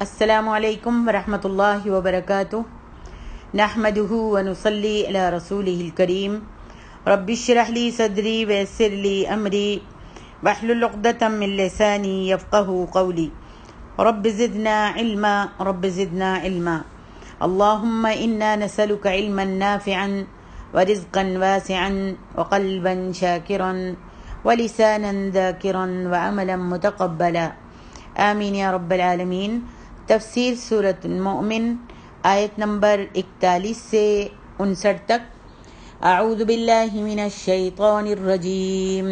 السلام علیکم ورحمۃ اللہ وبرکاتہ نحمدہ ونصلی علی رسولہ الکریم رب اشرح لی صدری ویسر لی امری واحلل عقدۃ من لسانی یفقہوا قولی رب زدنا علما اللہم انا نسألک علما نافعا ورزقا واسعا وقلبا شاکرا ولسانا ذاکرا وعملا متقبلا آمین یا رب العالمین۔ تفسیر سورۃ المؤمن آیت نمبر 41 سے 59 تک۔ اعوذ باللہ من الشیطان الرجیم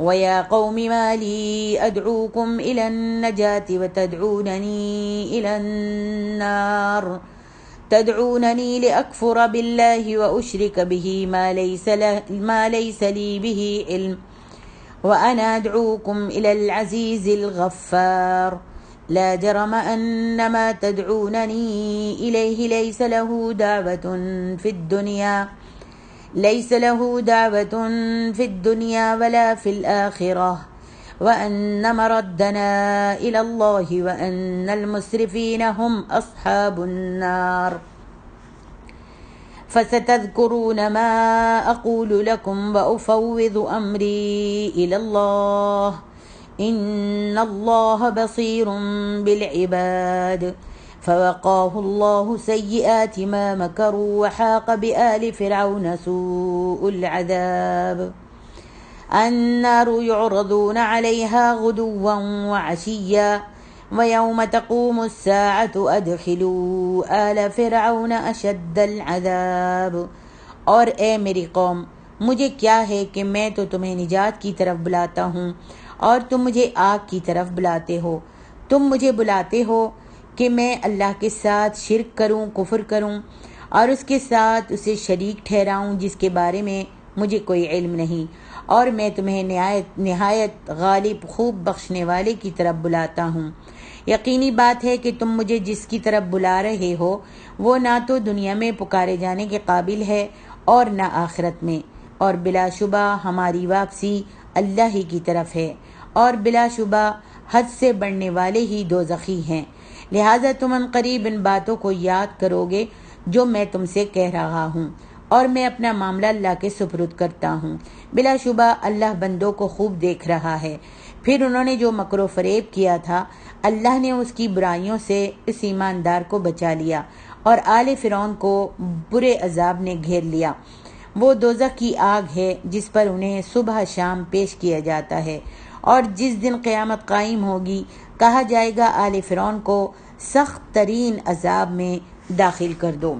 وَيَا قَوْمِ مَا لِي أَدْعُوكُمْ إِلَى النَّجَاةِ وَتَدْعُونَنِي إِلَى النَّارِ تدعونني لأكفر بالله وأشرك به ما ليس لي به علم وأنا أدعوكم إلى العزيز الغفار لا جرم أن ما تدعونني إليه ليس له دعوة في الدنيا ولا في الآخرة وأن مردنا إلى الله وأن المسرفين هم أصحاب النار فستذكرون ما أقول لكم وأفوض أمري إلى الله إن الله بصير بالعباد فوقاه الله سيئات ما مكروا وحاق بآل فرعون سوء العذاب النار يعرضون عليها غدوا وعشيا ويوم تقوم الساعة أدخلوا آل فرعون أشد العذاب۔ اور اے میری قوم، مجھے کیا ہے کہ میں تو تمہیں نجات کی طرف بلاتا ہوں اور تم مجھے آگ کی طرف بلاتے ہو۔ تم مجھے بلاتے ہو کہ میں اللہ کے ساتھ شرک کروں، کفر کروں اور اس کے ساتھ اسے شریک ٹھہراؤں جس کے بارے میں مجھے کوئی علم نہیں، اور میں تمہیں نہایت غالب خوب بخشنے والے کی طرف بلاتا ہوں۔ یقینی بات ہے کہ تم مجھے جس کی طرف بلا رہے ہو وہ نہ تو دنیا میں پکارے جانے کے قابل ہے اور نہ آخرت میں، اور بلا شبہ ہماری واپسی اللہ ہی کی طرف ہے، اور بلا شبہ حد سے بڑھنے والے ہی دوزخی ہیں۔ لہٰذا تم ان قریب ان باتوں کو یاد کرو گے جو میں تم سے کہہ رہا ہوں، اور میں اپنا معاملہ اللہ کے سپرد کرتا ہوں۔ بلا شبہ اللہ بندوں کو خوب دیکھ رہا ہے۔ پھر انہوں نے جو مکر و فریب کیا تھا، اللہ نے اس کی برائیوں سے اس ایماندار کو بچا لیا، اور آل فرعون کو برے عذاب نے گھیر لیا۔ وہ دوزخ کی آگ ہے جس پر انہیں صبح شام پیش کیا جاتا ہے، اور جس دن قیامت قائم ہوگی کہا جائے گا آل فرعون کو سخت ترین عذاب میں داخل کر دو۔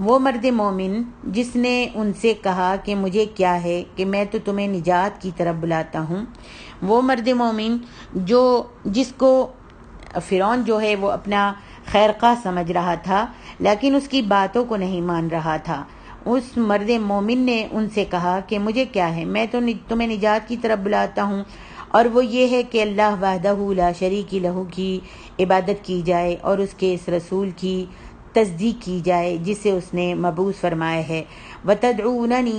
وہ مرد مومن جس نے ان سے کہا کہ مجھے کیا ہے کہ میں تو تمہیں نجات کی طرف بلاتا ہوں، وہ مرد مومن جس کو فرعون جو ہے وہ اپنا خیرخواہ سمجھ رہا تھا لیکن اس کی باتوں کو نہیں مان رہا تھا، اس مرد مومن نے ان سے کہا کہ مجھے کیا ہے، میں تو تمہیں نجات کی طرف بلاتا ہوں، اور وہ یہ ہے کہ اللہ وحدہ لا شریک لہ کی عبادت کی جائے اور اس کے اس رسول کی تصدیق کی جائے جسے اس نے مبعوث فرمایا ہے۔ وَتَدْعُونَنِي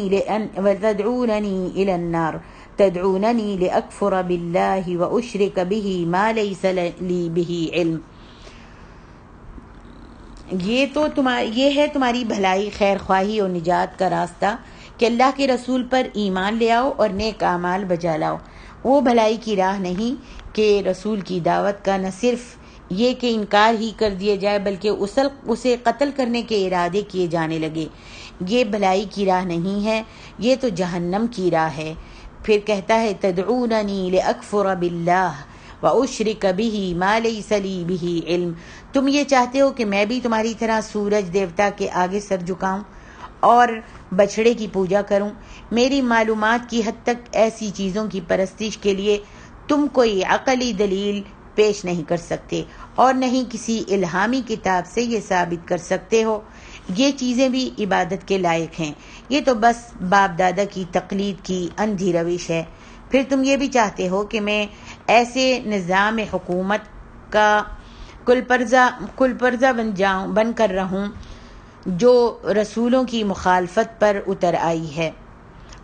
إِلَى النَّارِ تَدْعُونَنِي لِأَكْفُرَ بِاللَّهِ وَأُشْرِكَ بِهِ مَا لَيْسَ لِي بِهِ علم۔ یہ ہے تمہاری بھلائی، خیر خواہی اور نجات کا راستہ کہ اللہ کے رسول پر ایمان لے آؤ اور نیک اعمال بجا لاؤ۔ وہ بھلائی کی راہ نہیں کہ رسول کی دعوت کا نہ صرف یہ کہ انکار ہی کر دیا جائے بلکہ اسے قتل کرنے کے ارادے کیے جانے لگے۔ یہ بھلائی کی راہ نہیں ہے، یہ تو جہنم کی راہ ہے۔ پھر کہتا ہے تدعوننی لأکفر باللہ وأشرک بہ ما لیس لی بہ علم۔ تم یہ چاہتے ہو کہ میں بھی تمہاری طرح سورج دیوتا کے آگے سر جھکاؤں اور بچھڑے کی پوجا کروں؟ میری معلومات کی حد تک ایسی چیزوں کی پرستش کے لیے تم کوئی عقلی دلیل پیش نہیں کر سکتے، اور نہیں کسی الہامی کتاب سے یہ ثابت کر سکتے ہو۔ یہ چیزیں بھی عبادت کے لائق ہیں، یہ تو بس باپ دادا کی تقلید کی اندھی روش ہے۔ پھر تم یہ بھی چاہتے ہو کہ میں ایسے نظام حکومت کا کل پرزہ بن کر رہوں جو رسولوں کی مخالفت پر اتر آئی ہے،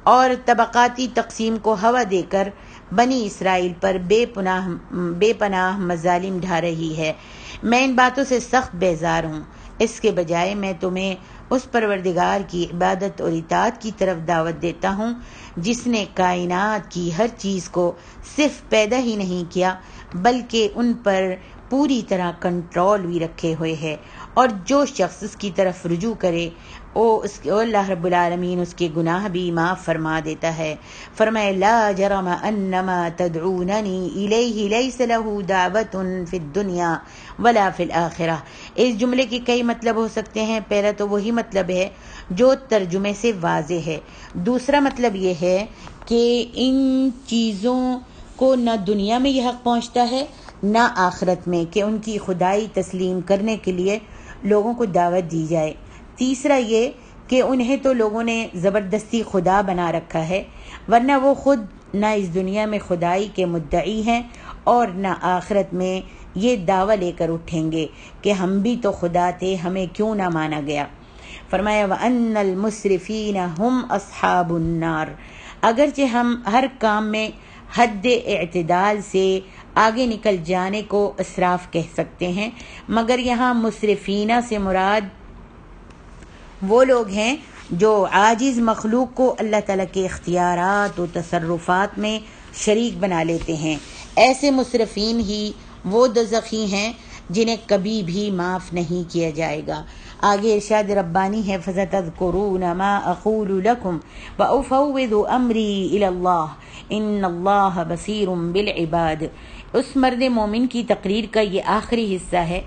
اور طبقاتی تقسیم کو ہوا دے کر بنی اسرائیل پر بے پناہ مظالم ڈھا رہی ہے۔ میں ان باتوں سے سخت بیزار ہوں۔ اس کے بجائے میں تمہیں اس پروردگار کی عبادت اور اطاعت کی طرف دعوت دیتا ہوں جس نے کائنات کی ہر چیز کو صرف پیدا ہی نہیں کیا بلکہ ان پر پوری طرح کنٹرول بھی رکھے ہوئے ہے، اور جو شخص اس کی طرف رجوع کرے اللہ رب العالمین اس کے گناہ بھی معاف فرما دیتا ہے۔ فرمائے لا جرم انما تدعوننی الیہ لیس لہ دعوت فی الدنیا ولا فی الآخرہ۔ اس جملے کے کئی مطلب ہو سکتے ہیں۔ پہلا تو وہی مطلب ہے جو ترجمے سے واضح ہے۔ دوسرا مطلب یہ ہے کہ ان چیزوں کو نہ دنیا میں یہ حق پہنچتا ہے نہ آخرت میں کہ ان کی خدائی تسلیم کرنے کے لیے لوگوں کو دعوت دی جائے۔ تیسرا یہ کہ انہیں تو لوگوں نے زبردستی خدا بنا رکھا ہے، ورنہ وہ خود نہ اس دنیا میں خدائی کے مدعی ہیں اور نہ آخرت میں یہ دعویٰ لے کر اٹھیں گے کہ ہم بھی تو خدا تھے، ہمیں کیوں نہ مانا گیا۔ فرمایا وَأَنَّ الْمُسْرِفِينَ هُمْ أَصْحَابُ النَّارِ۔ اگرچہ ہم ہر کام میں حد اعتدال سے آگے نکل جانے کو اسراف کہہ سکتے ہیں، مگر یہاں مسرفینہ سے مراد وہ لوگ ہیں جو عاجز مخلوق کو اللہ تعالیٰ کے اختیارات و تصرفات میں شریک بنا لیتے ہیں۔ ایسے مسرفین ہی وہ دوزخی ہیں جنہیں کبھی بھی معاف نہیں کیا جائے گا۔ آگے ارشاد ربانی ہے فَسَتَذْكُرُونَ مَا أَقُولُ لَكُمْ وَأُفَوِّضُ أَمْرِي إِلَى اللَّهِ إِنَّ اللَّهَ بَصِيرٌ بِالْعِبَادِ۔ اس مرد مومن کی تقریر کا یہ آخری حصہ ہے،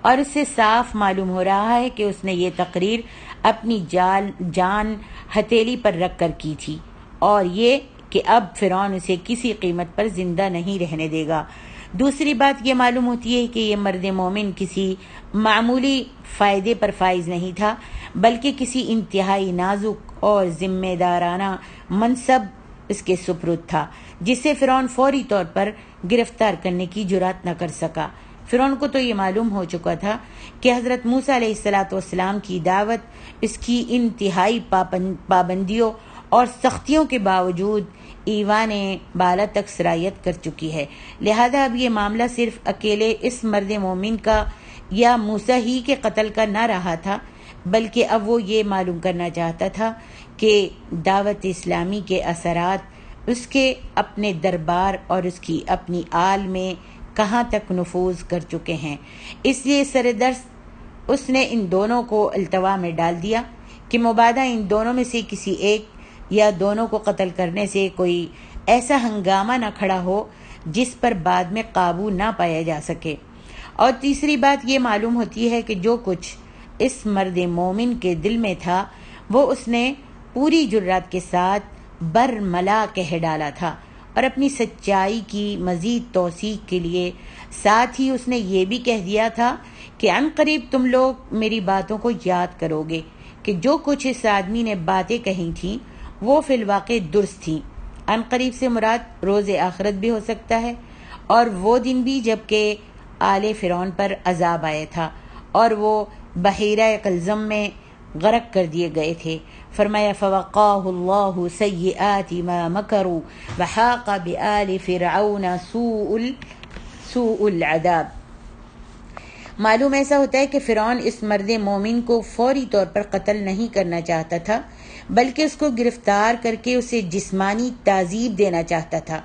اور اس سے صاف معلوم ہو رہا ہے کہ اس نے یہ تقریر اپنی جان ہتھیلی پر رکھ کر کی تھی، اور یہ کہ اب فرعون اسے کسی قیمت پر زندہ نہیں رہنے دے گا۔ دوسری بات یہ معلوم ہوتی ہے کہ یہ مرد مومن کسی معمولی فائدے پر فائز نہیں تھا، بلکہ کسی انتہائی نازک اور ذمہ دارانہ منصب اس کے سپرد تھا، جسے فرعون فوری طور پر گرفتار کرنے کی جرات نہ کر سکا۔ فرعون کو تو یہ معلوم ہو چکا تھا کہ حضرت موسیٰ علیہ السلام کی دعوت اس کی انتہائی پابندیوں اور سختیوں کے باوجود ایوان بالا تک سرایت کر چکی ہے، لہذا اب یہ معاملہ صرف اکیلے اس مرد مومن کا یا موسیٰ ہی کے قتل کا نہ رہا تھا، بلکہ اب وہ یہ معلوم کرنا چاہتا تھا کہ دعوت اسلامی کے اثرات اس کے اپنے دربار اور اس کی اپنی آل میں کہاں تک نفوذ کر چکے ہیں۔ اس لیے سر دست اس نے ان دونوں کو التوا میں ڈال دیا کہ مبادا ان دونوں میں سے کسی ایک یا دونوں کو قتل کرنے سے کوئی ایسا ہنگامہ نہ کھڑا ہو جس پر بعد میں قابو نہ پایا جا سکے۔ اور تیسری بات یہ معلوم ہوتی ہے کہ جو کچھ اس مرد مومن کے دل میں تھا وہ اس نے پوری جرات کے ساتھ برملا کہہ ڈالا تھا، اور اپنی سچائی کی مزید توثیق کے لیے ساتھ ہی اس نے یہ بھی کہہ دیا تھا کہ عن قریب تم لوگ میری باتوں کو یاد کرو گے کہ جو کچھ اس آدمی نے باتیں کہی تھیں وہ فی الواقع درست تھیں۔ عن قریب سے مراد روز آخرت بھی ہو سکتا ہے، اور وہ دن بھی جب کہ آل فرعون پر عذاب آیا تھا اور وہ بحیرہ قلزم میں غرق کر دیے گئے تھے۔ فرمایا فوقاہ اللہ سیئات ما مکروا وحاق بآل فرعون سوء العذاب۔ معلوم ایسا ہوتا ہے کہ فرعون اس مرد مومن کو فوری طور پر قتل نہیں کرنا چاہتا تھا، بلکہ اس کو گرفتار کر کے اسے جسمانی تعذیب دینا چاہتا تھا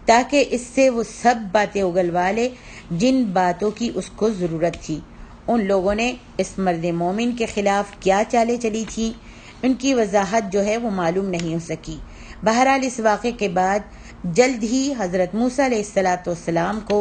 تاکہ اس سے وہ سب باتیں اگلوا لے جن باتوں کی اس کو ضرورت تھی۔ ان لوگوں نے اس مرد مومن کے خلاف کیا چالیں چلی تھیں، ان کی وضاحت جو ہے وہ معلوم نہیں ہو سکی۔ بہرحال اس واقعے کے بعد جلد ہی حضرت موسیٰ علیہ السلام کو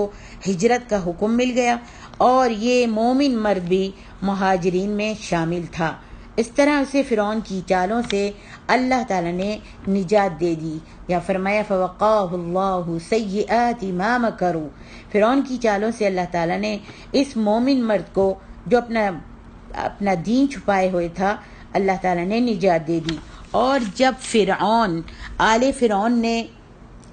ہجرت کا حکم مل گیا، اور یہ مومن مرد بھی مہاجرین میں شامل تھا۔ اس طرح اسے فرعون کی چالوں سے اللہ تعالیٰ نے نجات دے دی، یا فرمایا فوقاہ اللہ سیئات ما مکروا۔ فرعون کی چالوں سے اللہ تعالیٰ نے اس مومن مرد کو جو اپنا دین چھپائے ہوئے تھا اللہ تعالیٰ نے نجات دے دی۔ اور جب آل فرعون نے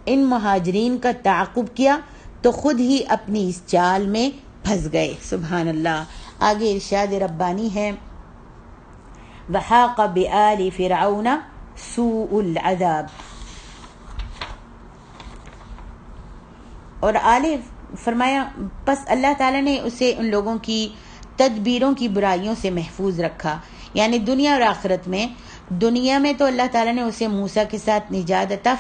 ان مہاجرین کا تعاقب کیا تو خود ہی اپنی اس چال میں پھنس گئے۔ سبحان اللہ۔ آگے ارشاد ربانی ہے وحاق بآل فرعون سوء العذاب۔ اور آلے فرمایا پس اللہ تعالیٰ نے اسے ان لوگوں کی تدبیروں کی برائیوں سے محفوظ رکھا، یعنی دنیا اور آخرت میں۔ دنیا میں تو اللہ تعالیٰ نے اسے موسیٰ کے ساتھ نجات عطا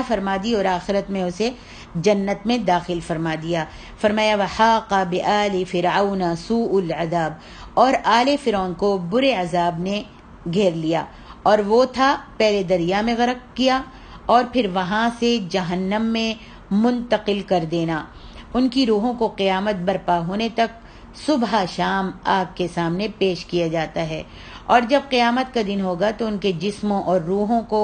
فرما دی اور آخرت میں اسے جنت میں داخل فرما دیا۔ فرمایا وحاق بآل فرعون سوء العذاب، اور آل فرعون کو برے عذاب نے گھیر لیا، اور وہ تھا پہلے دریا میں غرق کیا اور پھر وہاں سے جہنم میں منتقل کر دینا۔ ان کی روحوں کو قیامت برپا ہونے تک صبح شام آگ کے سامنے پیش کیا جاتا ہے، اور جب قیامت کا دن ہوگا تو ان کے جسموں اور روحوں کو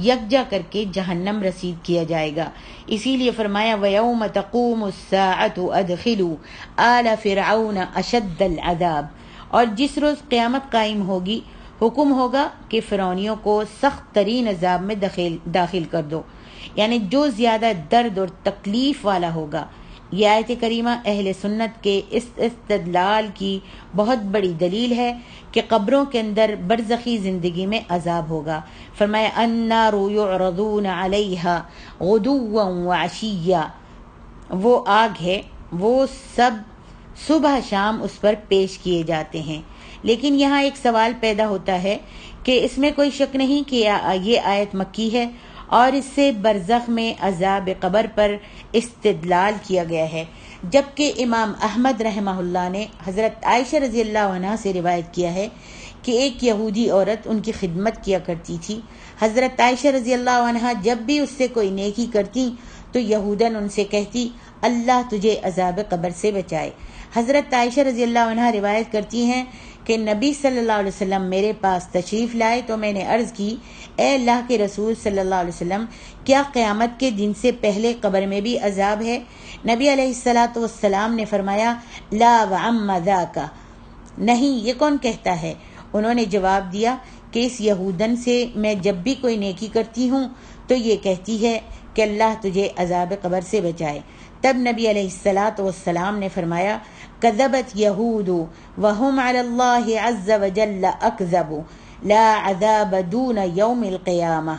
یکجا کر کے جہنم رسید کیا جائے گا۔ اسی لیے فرمایا وَيَوْمَ تَقُومُ السَّاعَةُ أَدْخِلُوا آلَ فِرْعَوْنَ أَشَدَّ الْعَذَابِ، اور جس روز قیامت قائم ہوگی حکم ہوگا کہ فرعونیوں کو سخت ترین عذاب میں داخل کر دو، یعنی جو زیادہ درد اور تکلیف والا ہوگا۔ یہ آیت کریمہ اہل سنت کے اس استدلال کی بہت بڑی دلیل ہے کہ قبروں کے اندر برزخی زندگی میں عذاب ہوگا۔ فرمایا النار یعرضون علیہا غدوا وعشیا، وہ آگ ہے، وہ سب صبح شام اس پر پیش کیے جاتے ہیں۔ لیکن یہاں ایک سوال پیدا ہوتا ہے کہ اس میں کوئی شک نہیں کہ یہ آیت مکی ہے اور اس سے برزخ میں عذاب قبر پر استدلال کیا گیا ہے، جبکہ امام احمد رحمہ اللہ نے حضرت عائشہ رضی اللہ عنہ سے روایت کیا ہے کہ ایک یہودی عورت ان کی خدمت کیا کرتی تھی۔ حضرت عائشہ رضی اللہ عنہ جب بھی اس سے کوئی نیکی کرتی تو یہودن ان سے کہتی اللہ تجھے عذاب قبر سے بچائے۔ حضرت عائشہ رضی اللہ عنہ روایت کرتی ہیں کہ نبی صلی اللہ علیہ وسلم میرے پاس تشریف لائے تو میں نے عرض کی اے اللہ کے رسول صلی اللہ علیہ وسلم، کیا قیامت کے دن سے پہلے قبر میں بھی عذاب ہے؟ نبی علیہ الصلاۃ والسلام نے فرمایا لا وعم ذاک، نہیں، یہ کون کہتا ہے؟ انہوں نے جواب دیا کہ اس یہودن سے میں جب بھی کوئی نیکی کرتی ہوں تو یہ کہتی ہے کہ اللہ تجھے عذاب قبر سے بچائے۔ تب نبی علیہ الصلاۃ والسلام نے فرمایا کذبت یہود وہم علی اللہ عز وجل اکذب لا عذاب دون یوم القیامہ،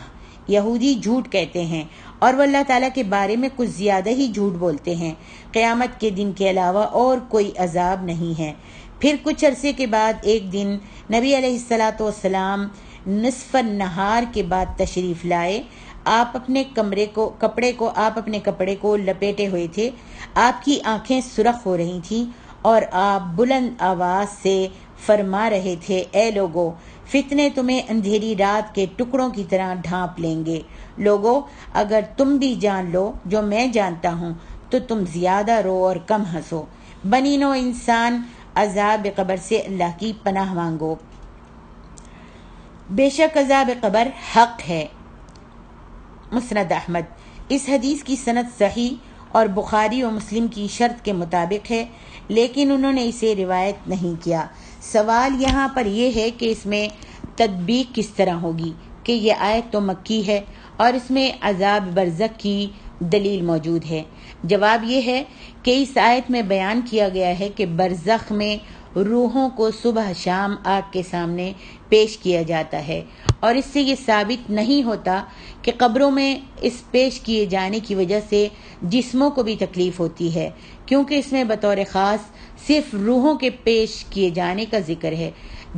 یہودی جھوٹ کہتے ہیں اور وہ اللہ تعالیٰ کے بارے میں کچھ زیادہ ہی جھوٹ بولتے ہیں، قیامت کے دن کے علاوہ اور کوئی عذاب نہیں ہے۔ پھر کچھ عرصے کے بعد ایک دن نبی علیہ الصلاۃ والسلام نصف النہار کے بعد تشریف لائے۔ آپ اپنے کپڑے کو لپیٹے ہوئے تھے، آپ کی آنکھیں سرخ ہو رہی تھیں اور آپ بلند آواز سے فرما رہے تھے اے لوگو، فتنے تمہیں اندھیری رات کے ٹکڑوں کی طرح ڈھانپ لیں گے۔ لوگو، اگر تم بھی جان لو جو میں جانتا ہوں تو تم زیادہ رو اور کم ہنسو۔ بنی نو انسان، عذاب قبر سے اللہ کی پناہ مانگو۔ بے شک عذاب قبر حق ہے۔ مسند احمد، اس حدیث کی سند صحیح اور بخاری و مسلم کی شرط کے مطابق ہے، لیکن انہوں نے اسے روایت نہیں کیا۔ سوال یہاں پر یہ ہے کہ اس میں تطبیق کس طرح ہوگی کہ یہ آیت تو مکی ہے اور اس میں عذاب برزخ کی دلیل موجود ہے۔ جواب یہ ہے کہ اس آیت میں بیان کیا گیا ہے کہ برزخ میں روحوں کو صبح شام آگ کے سامنے پیش کیا جاتا ہے، اور اس سے یہ ثابت نہیں ہوتا کہ قبروں میں اس پیش کیے جانے کی وجہ سے جسموں کو بھی تکلیف ہوتی ہے، کیونکہ اس میں بطور خاص صرف روحوں کے پیش کیے جانے کا ذکر ہے۔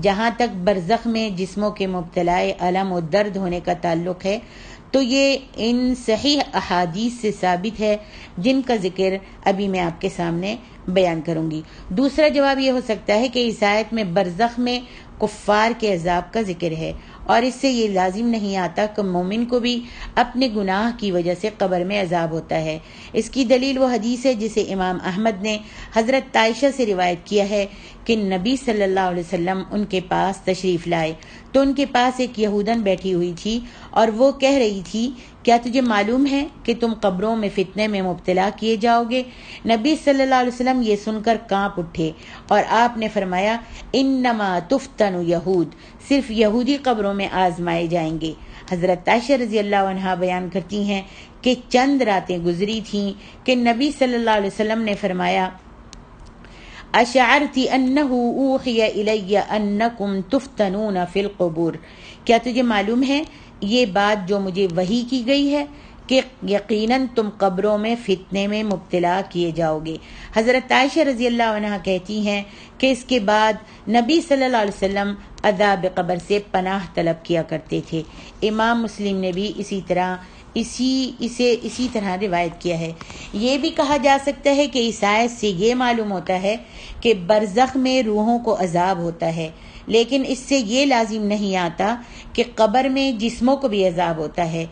جہاں تک برزخ میں جسموں کے مبتلا الم و درد ہونے کا تعلق ہے تو یہ ان صحیح احادیث سے ثابت ہے جن کا ذکر ابھی میں آپ کے سامنے بیان کروں گی۔ دوسرا جواب یہ ہو سکتا ہے کہ اس آیت میں برزخ میں کفار کے عذاب کا ذکر ہے، اور اس سے یہ لازم نہیں آتا کہ مومن کو بھی اپنے گناہ کی وجہ سے قبر میں عذاب ہوتا ہے۔ اس کی دلیل وہ حدیث ہے جسے امام احمد نے حضرت عائشہ سے روایت کیا ہے کہ نبی صلی اللہ علیہ وسلم ان کے پاس تشریف لائے تو ان کے پاس ایک یہودن بیٹھی ہوئی تھی اور وہ کہہ رہی تھی کیا تجھے معلوم ہے کہ تم قبروں میں فتنے میں مبتلا کیے جاؤ گے؟ نبی صلی اللہ علیہ وسلم یہ سن کر کانپ اٹھے اور آپ نے فرمایا انما تفتن یہود، صرف یہودی قبروں میں آزمائے جائیں گے۔ حضرت عائشہ رضی اللہ عنہا بیان کرتی ہیں کہ چند راتیں گزری تھیں کہ نبی صلی اللہ علیہ وسلم نے فرمایا اشعرت انہ اوحی الی انکم تفتنون فی القبور، کیا تجھے معلوم ہے یہ بات جو مجھے وحی کی گئی ہے کہ یقیناً تم قبروں میں فتنے میں مبتلا کیے جاؤ گے۔ حضرت عائشہ رضی اللہ عنہا کہتی ہیں کہ اس کے بعد نبی صلی اللہ علیہ وسلم عذاب قبر سے پناہ طلب کیا کرتے تھے۔ امام مسلم نے بھی اسی طرح روایت کیا ہے۔ یہ بھی کہا جا سکتا ہے کہ اس آیت سے یہ معلوم ہوتا ہے کہ برزخ میں روحوں کو عذاب ہوتا ہے، لیکن اس سے یہ لازم نہیں آتا کہ قبر میں جسموں کو بھی عذاب ہوتا ہے۔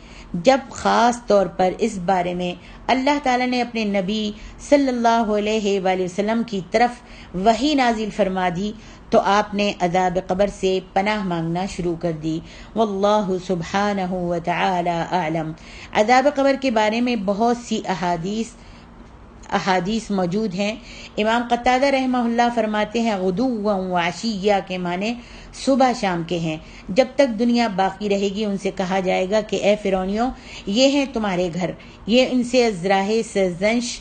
جب خاص طور پر اس بارے میں اللہ تعالیٰ نے اپنے نبی صلی اللہ علیہ وآلہ وسلم کی طرف وحی نازل فرما دی تو آپ نے عذاب قبر سے پناہ مانگنا شروع کر دی۔ واللہ سبحانہ وتعالی اعلم۔ عذاب قبر کے بارے میں بہت سی احادیث موجود ہیں۔ امام قتادہ رحمہ اللہ فرماتے ہیں غدوا وعشیہ کے معنی صبح شام کے ہیں۔ جب تک دنیا باقی رہے گی ان سے کہا جائے گا کہ اے فرعونیوں، یہ ہیں تمہارے گھر، یہ ان سے ازراہ سرزنش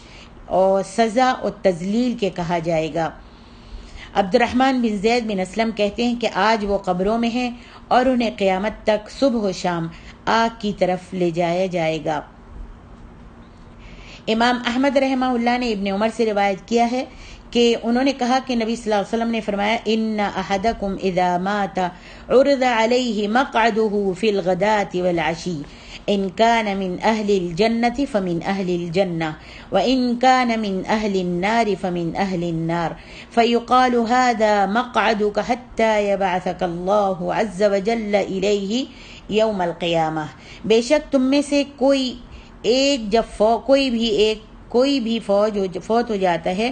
اور سزا اور تذلیل کے کہا جائے گا۔ عبد الرحمن بن زید بن اسلم کہتے ہیں کہ آج وہ قبروں میں ہیں اور انہیں قیامت تک صبح و شام آگ کی طرف لے جایا جائے گا۔ امام احمد رحمہ اللہ نے ابن عمر سے روایت کیا ہے کہ انہوں نے کہا کہ نبی صلی اللہ علیہ وسلم نے فرمایا ان احدکم اذا مات عرض علیہ مقعدہ فی الغداة والعشی ان كان من اہل الجنة فمن اہل الجنة وان كان من اہل النار فمن اہل النار فيقال هذا مقعدك حتى يبعثك الله عز وجل الیہ یوم القیامہ۔ بے شک تم میں سے کوئی بھی فوت ہو جاتا ہے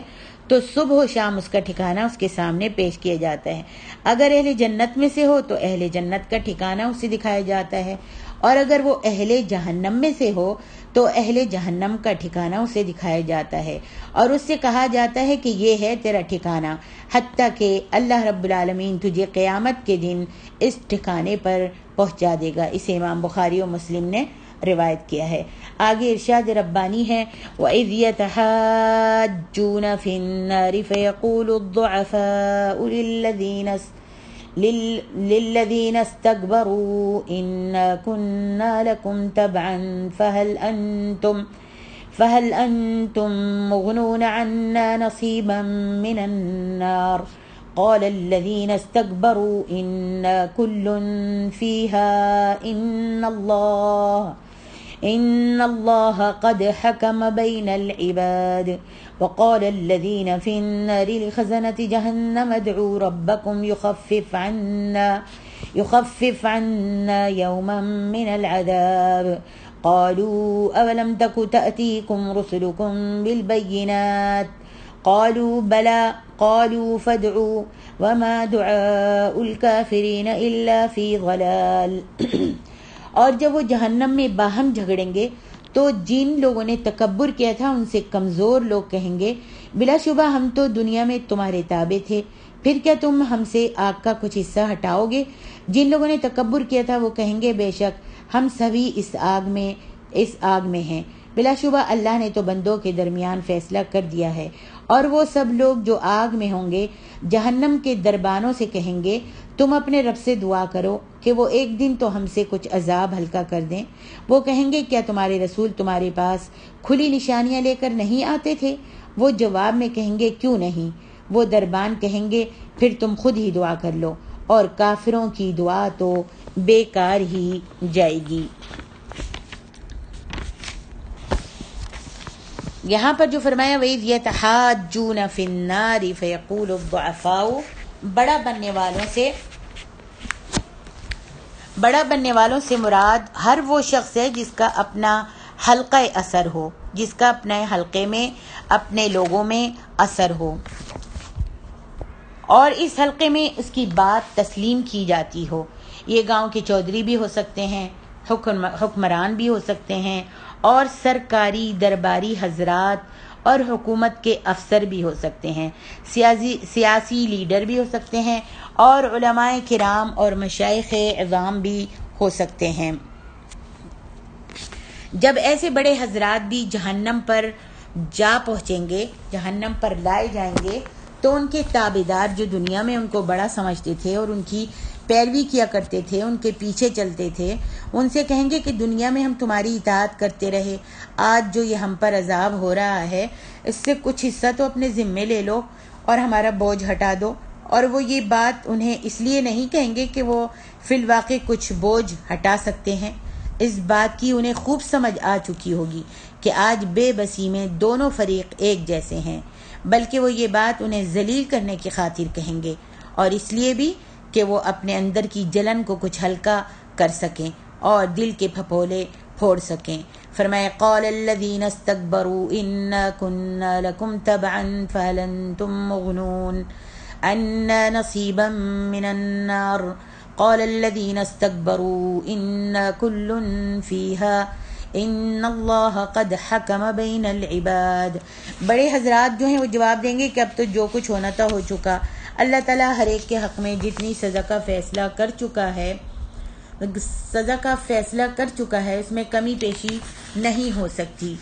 تو صبح و شام اس کا ٹھکانہ اس کے سامنے پیش کیا جاتا ہے۔ اگر اہل جنت میں سے ہو تو اہل جنت کا ٹھکانہ اسے دکھایا جاتا ہے، اور اگر وہ اہل جہنم میں سے ہو تو اہل جہنم کا ٹھکانہ اسے دکھایا جاتا ہے، اور اس سے کہا جاتا ہے کہ یہ ہے تیرا ٹھکانہ، حتیٰ کہ اللہ رب العالمین تجھے قیامت کے دن اس ٹھکانے پر پہنچا دے گا۔ اسے امام بخاری و مسلم نے روایت کیا ہے۔ آگے ارشاد ربانی ہے وَإِذْ يَتَحَاجُّونَ فِي النَّارِ فَيَقُولُ الضُّعَفَاءُ لِلَّذِينَ اسْتَكْبَرُوا إِنَّا كُنَّا لَكُمْ تَبْعًا فَهَلْ أَنْتُمْ مُغْنُونَ عَنَّا نَصِيبًا مِنَ النَّارِ قَالَ الَّذِينَ اسْتَكْبَرُوا إِنَّا كُلٌّ فِيهَا إن الله قد حكم بين العباد وقال الذين في النار لخزنة جهنم ادعوا ربكم يخفف عنا يوما من العذاب قالوا أولم تك تأتيكم رسلكم بالبينات قالوا بلى قالوا فادعوا وما دعاء الكافرين إلا في ضلال۔ اور جب وہ جہنم میں باہم جھگڑیں گے تو جن لوگوں نے تکبر کیا تھا ان سے کمزور لوگ کہیں گے بلا شبہ ہم تو دنیا میں تمہارے تابع تھے، پھر کیا تم ہم سے آگ کا کچھ حصہ ہٹاؤ گے؟ جن لوگوں نے تکبر کیا تھا وہ کہیں گے بے شک ہم سبھی اس آگ میں ہیں، بلا شبہ اللہ نے تو بندوں کے درمیان فیصلہ کر دیا ہے۔ اور وہ سب لوگ جو آگ میں ہوں گے جہنم کے دربانوں سے کہیں گے تم اپنے رب سے دعا کرو کہ وہ ایک دن تو ہم سے کچھ عذاب ہلکا کر دیں۔ وہ کہیں گے کیا تمہارے رسول تمہارے پاس کھلی نشانیاں لے کر نہیں آتے تھے؟ وہ جواب میں کہیں گے کیوں نہیں۔ وہ دربان کہیں گے پھر تم خود ہی دعا کر لو، اور کافروں کی دعا تو بیکار ہی جائے گی۔ یہاں پر جو فرمایا وَإِذْ يَتَحَاجُّونَ فِي النَّارِ فَيَقُولُ الضُّعَفَاءُ، بڑا بننے والوں سے مراد ہر وہ شخص ہے جس کا اپنا حلقہ اثر ہو، جس کا اپنے حلقے میں اپنے لوگوں میں اثر ہو اور اس حلقے میں اس کی بات تسلیم کی جاتی ہو۔ یہ گاؤں کے چودھری بھی ہو سکتے ہیں، حکمران بھی ہو سکتے ہیں، اور سرکاری درباری حضرات اور حکومت کے افسر بھی ہو سکتے ہیں، سیاسی لیڈر بھی ہو سکتے ہیں، اور علماء کرام اور مشائخ عظام بھی ہو سکتے ہیں۔ جب ایسے بڑے حضرات بھی جہنم پر جا پہنچیں گے، جہنم پر لائے جائیں گے، تو ان کے تابعدار جو دنیا میں ان کو بڑا سمجھتے تھے اور ان کی پیروی کیا کرتے تھے، ان کے پیچھے چلتے تھے، ان سے کہیں گے کہ دنیا میں ہم تمہاری اطاعت کرتے رہے، آج جو یہ ہم پر عذاب ہو رہا ہے اس سے کچھ حصہ تو اپنے ذمے لے لو اور ہمارا بوجھ ہٹا دو۔ اور وہ یہ بات انہیں اس لیے نہیں کہیں گے کہ وہ فی الواقع کچھ بوجھ ہٹا سکتے ہیں، اس بات کی انہیں خوب سمجھ آ چکی ہوگی کہ آج بے بسی میں دونوں فریق ایک جیسے ہیں، بلکہ وہ یہ بات انہیں ذلیل کرنے کی خاطر کہیں گے، اور اس لیے بھی کہ وہ اپنے اندر کی جلن کو کچھ ہلکا کر سکیں اور دل کے پھپھولے پھوڑ سکیں۔ فرمایا قال الذين استكبروا إنا كنا لكم تبعا فهل أنتم مغنون عنا نصيبا من النار قال الذين استكبروا إنا كل فيها ان اللہ قد حکم بین العباد۔ بڑے حضرات جو ہیں وہ جواب دیں گے کہ اب تو جو کچھ ہونا تھا ہو چکا، اللہ تعالیٰ ہر ایک کے حق میں جتنی سزا کا فیصلہ کر چکا ہے اس میں کمی بیشی نہیں ہو سکتی۔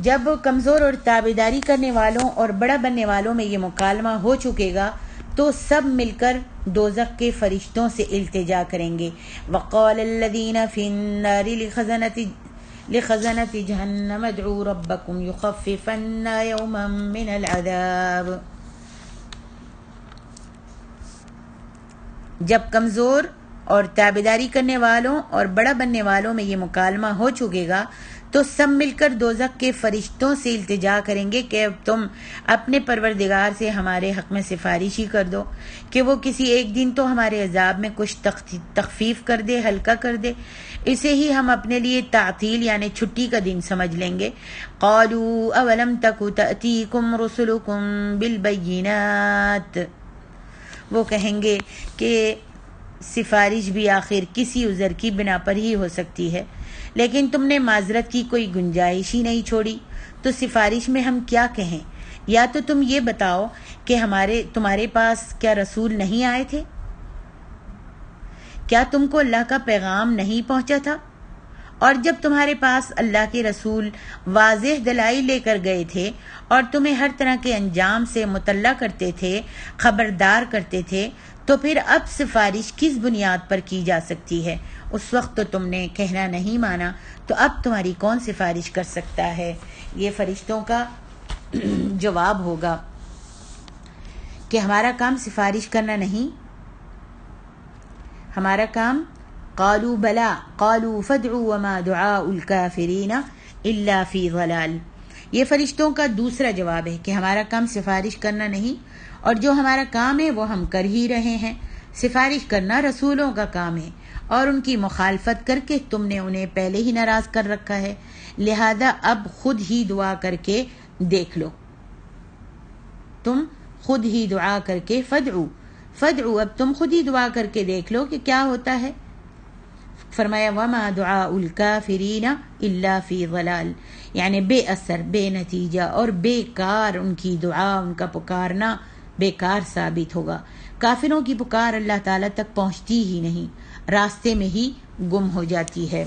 جب کمزور اور تابعداری کرنے والوں اور بڑا بننے والوں میں یہ مکالمہ ہو چکے گا تو سب مل کر دوزخ کے فرشتوں سے التجا کریں گے۔ وقال الذين في النار لخزنة جہنم ادعوا ربكم يخفف عنا يوما من العذاب۔ جب کمزور اور تابعداری کرنے والوں اور بڑا بننے والوں میں یہ مکالمہ ہو چکے گا تو سب مل کر دوزخ کے فرشتوں سے التجا کریں گے کہ اب تم اپنے پروردگار سے ہمارے حق میں سفارش ہی کر دو کہ وہ کسی ایک دن تو ہمارے عذاب میں کچھ تخفیف کر دے، ہلکا کر دے، اسے ہی ہم اپنے لیے تعطیل یعنی چھٹی کا دن سمجھ لیں گے۔ قالوا اولم تک تأتیکم رسلکم بالبینات، وہ کہیں گے کہ سفارش بھی آخر کسی عذر کی بنا پر ہی ہو سکتی ہے، لیکن تم نے معذرت کی کوئی گنجائش ہی نہیں چھوڑی، تو سفارش میں ہم کیا کہیں؟ یا تو تم یہ بتاؤ کہ تمہارے پاس کیا رسول نہیں آئے تھے؟ کیا تم کو اللہ کا پیغام نہیں پہنچا تھا؟ اور جب تمہارے پاس اللہ کے رسول واضح دلائل لے کر گئے تھے اور تمہیں ہر طرح کے انجام سے مطلع کرتے تھے، خبردار کرتے تھے، تو پھر اب سفارش کس بنیاد پر کی جا سکتی ہے؟ اس وقت تو تم نے کہنا نہیں مانا، تو اب تمہاری کون سفارش کر سکتا ہے؟ یہ فرشتوں کا جواب ہوگا کہ ہمارا کام سفارش کرنا نہیں، ہمارا کام قالوا بلا قالوا فادعوا وما دعاء الكافرین الا فی ضلال۔ یہ فرشتوں کا دوسرا جواب ہے کہ ہمارا کام سفارش کرنا نہیں، اور جو ہمارا کام ہے وہ ہم کر ہی رہے ہیں۔ سفارش کرنا رسولوں کا کام ہے اور ان کی مخالفت کر کے تم نے انہیں پہلے ہی ناراض کر رکھا ہے، لہذا اب خود ہی دعا کر کے دیکھ لو، تم خود ہی دعا کر کے فدعو اب تم خود ہی دعا کر کے دیکھ لو کہ کیا ہوتا ہے۔ فرمایا وما دعاء الکافرین الا فی ضلال، یعنی بے اثر، بے نتیجہ اور بیکار ان کی دعا، ان کا پکارنا بیکار ثابت ہوگا۔ کافروں کی پکار اللہ تعالیٰ تک پہنچتی ہی نہیں، راستے میں ہی گم ہو جاتی ہے۔